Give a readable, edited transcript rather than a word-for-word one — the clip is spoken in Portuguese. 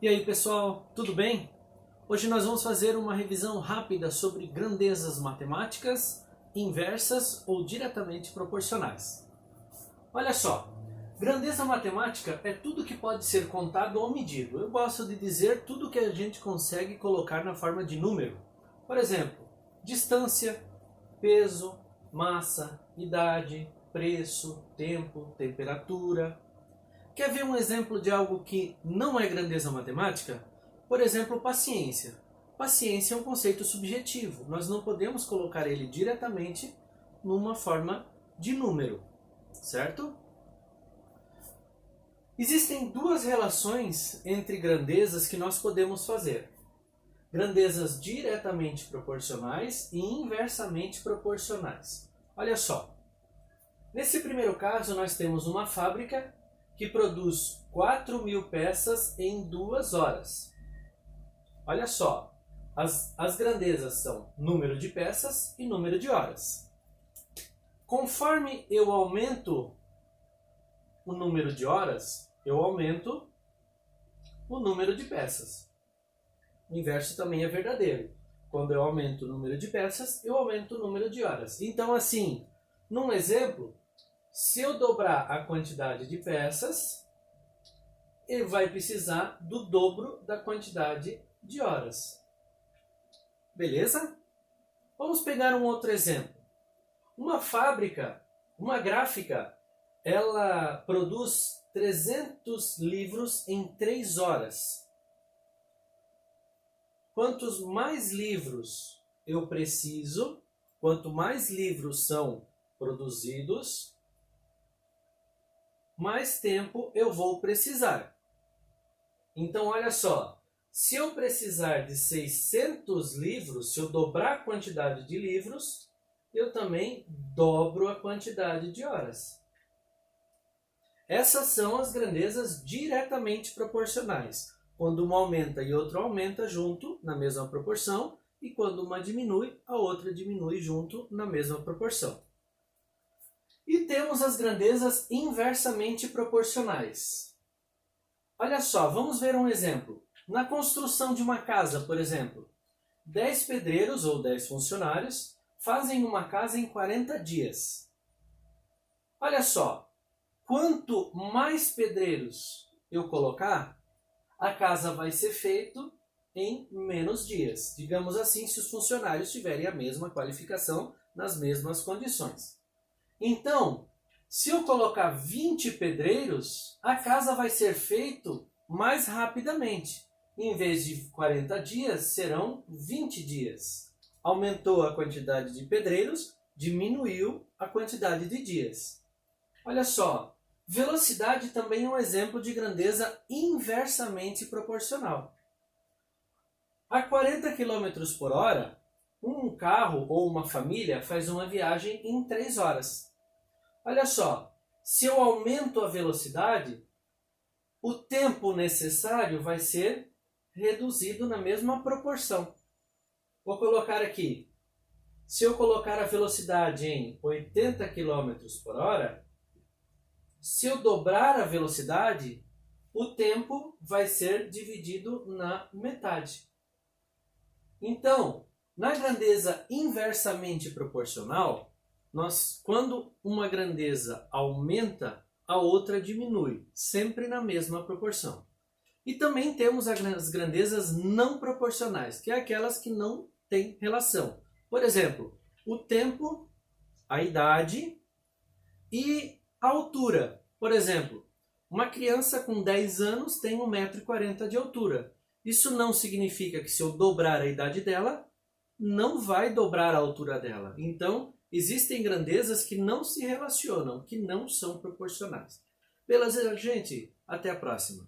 E aí pessoal, tudo bem? Hoje nós vamos fazer uma revisão rápida sobre grandezas matemáticas, inversas ou diretamente proporcionais. Olha só, grandeza matemática é tudo que pode ser contado ou medido. Eu gosto de dizer tudo que a gente consegue colocar na forma de número. Por exemplo, distância, peso, massa, idade, preço, tempo, temperatura. Quer ver um exemplo de algo que não é grandeza matemática? Por exemplo, paciência. Paciência é um conceito subjetivo. Nós não podemos colocar ele diretamente numa forma de número, certo? Existem duas relações entre grandezas que nós podemos fazer. Grandezas diretamente proporcionais e inversamente proporcionais. Olha só. Nesse primeiro caso, nós temos uma fábrica que produz 4.000 peças em 2 horas. Olha só, as grandezas são número de peças e número de horas. Conforme eu aumento o número de horas, eu aumento o número de peças. O inverso também é verdadeiro. Quando eu aumento o número de peças, eu aumento o número de horas. Então, assim, num exemplo, se eu dobrar a quantidade de peças, ele vai precisar do dobro da quantidade de horas. Beleza? Vamos pegar um outro exemplo. Uma fábrica, uma gráfica, ela produz 300 livros em 3 horas. Quantos mais livros eu preciso, quanto mais livros são produzidos, mais tempo eu vou precisar. Então, olha só, se eu precisar de 600 livros, se eu dobrar a quantidade de livros, eu também dobro a quantidade de horas. Essas são as grandezas diretamente proporcionais. Quando uma aumenta e outra aumenta junto, na mesma proporção, e quando uma diminui, a outra diminui junto, na mesma proporção. E temos as grandezas inversamente proporcionais. Olha só, vamos ver um exemplo. Na construção de uma casa, por exemplo, 10 pedreiros ou 10 funcionários fazem uma casa em 40 dias. Olha só, quanto mais pedreiros eu colocar, a casa vai ser feita em menos dias. Digamos assim, se os funcionários tiverem a mesma qualificação nas mesmas condições. Então, se eu colocar 20 pedreiros, a casa vai ser feita mais rapidamente. Em vez de 40 dias, serão 20 dias. Aumentou a quantidade de pedreiros, diminuiu a quantidade de dias. Olha só, velocidade também é um exemplo de grandeza inversamente proporcional. A 40 km por hora, um carro ou uma família faz uma viagem em 3 horas. Olha só, se eu aumento a velocidade, o tempo necessário vai ser reduzido na mesma proporção. Vou colocar aqui, se eu colocar a velocidade em 80 km por hora, se eu dobrar a velocidade, o tempo vai ser dividido na metade. Então, na grandeza inversamente proporcional, quando uma grandeza aumenta, a outra diminui, sempre na mesma proporção. E também temos as grandezas não proporcionais, que é aquelas que não têm relação. Por exemplo, o tempo, a idade e a altura. Por exemplo, uma criança com 10 anos tem 1,40 m de altura. Isso não significa que se eu dobrar a idade dela, não vai dobrar a altura dela. Então, existem grandezas que não se relacionam, que não são proporcionais. Beleza, gente? Até a próxima.